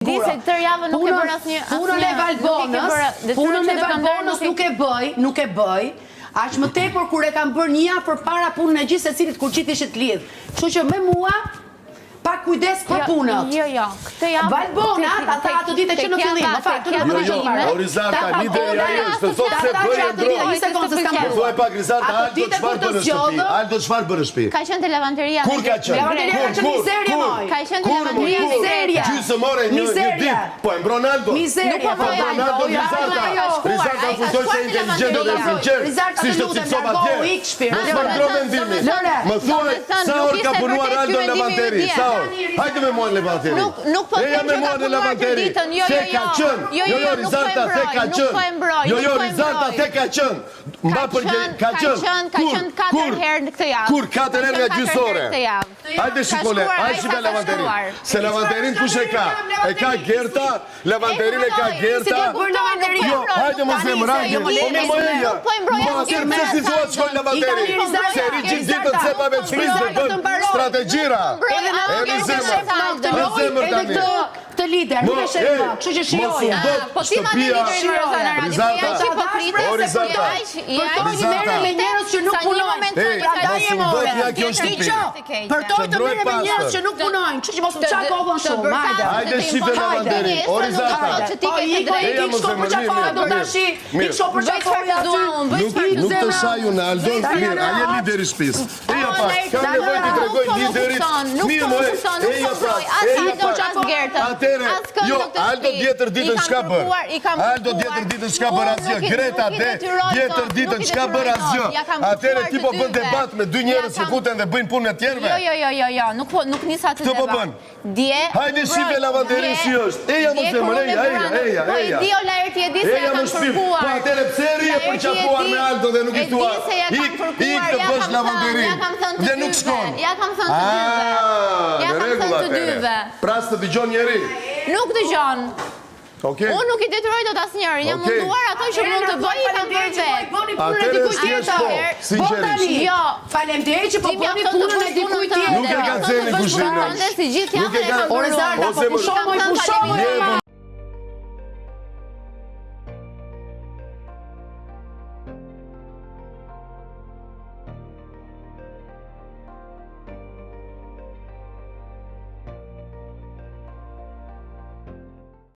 di se tërë javën nuk e bërë asnjë. Punën e Valbonës nuk e bëj. Aq më tepër kur e kam bërë një javë përpara punën e gjithë secilit kur gjithë ishit lidh. Kështu që me mua pak kujdes për punët. Jo, këtë javë. Valbona, ata ato ditë që në fillim, më fal, Rizarta, lideri ai është, thot se bëj ndrojë. Një sekondë s'kam bërë. Thuaj pak Rizarta, Aldo çfarë bën në shtëpi? Aldo çfarë bën në shtëpi? Ka qenë te lavanteria. Kur ka qenë? Lavanteria ka qenë mizeria moj. Ka qenë te lavanteria. Mizeria. Gjysmore një ditë. Po e mbron Aldo. Mizeria. Po mbron Aldo Rizarta. Rizarta funtoi se inteligjente dhe sinqert. Si të cilësova atje. Mos më ndro mendimin. Më thuaj sa orë ka punuar Aldo në lavanteri. Sa orë? Hajde me mua në lavanteri. Nuk po them me mua në lavanteri. Se ka qenë. Jo Rizarta, se ka qenë. Jo Rizarta, se ka qenë. Mba për ka qenë. Ka qenë 4 herë në këtë javë. Kur 4 herë nga gjysore? Hajde shikole, hajde shikole lavanterin. Se lavanterin kush e ka? E ka Gerta, lavanterin e ka Gerta. Jo, hajde më zemër, hajde. Po me më eja. Po atër me si thua të shkojnë lavanterin. Se ri gjithë ditën se pa veç shpizë dhe bën strategjira. E në zemër. Në zemër tani. Të lider, nuk e shërba, kështu që shioja. Po ti ma të lider në Rozana Radio, po janë që hipokrite, se po përtoj të mere me njerës që nuk punojnë. Përtoj të mere me njerës që nuk punojnë, kështu që mos më qa kohën shumë, hajde. Hajde shive lavanteri, o Rizarta. Po iko i shko për qa fara do të shi, i shko për qa fara aty. Nuk të shaju në Aldon, mirë, aje lideri shpis. Eja pa, kam nevoj të tregoj liderit, mirë më jo, Aldo djetër ditën shka bërë. Aldo djetër ditën shka bërë asgjë. Greta djetër ditën shka bërë asgjë. Atere ti po bën debat me dy njerës që futen dhe bëjnë punë e tjerve. Jo, nuk nisa të debat. Këtë po bën? Hajde shive lavanterin si është. Eja më zemër, eja. Po i di o lajër ti e di se ja kam përkuar. Po atere pse ri e përqafuar me Aldo dhe nuk i tua. Ik të bësh lavanterin. Dhe nuk shkon. Ja kam thënë të dyve. Pras të dëgjon njeri. Nuk dëgjon. Unë nuk i detyroj dot asnjërin, jam munduar ato që mund të bëj, i kam bërë vetë. Atëre s'jesh po, sinqerisht. Jo, faleminderit që po bëni punën e dikujt tjetër. Nuk e ka zeni kushinë. Si gjithë javën e kam bërë. Pushomoj.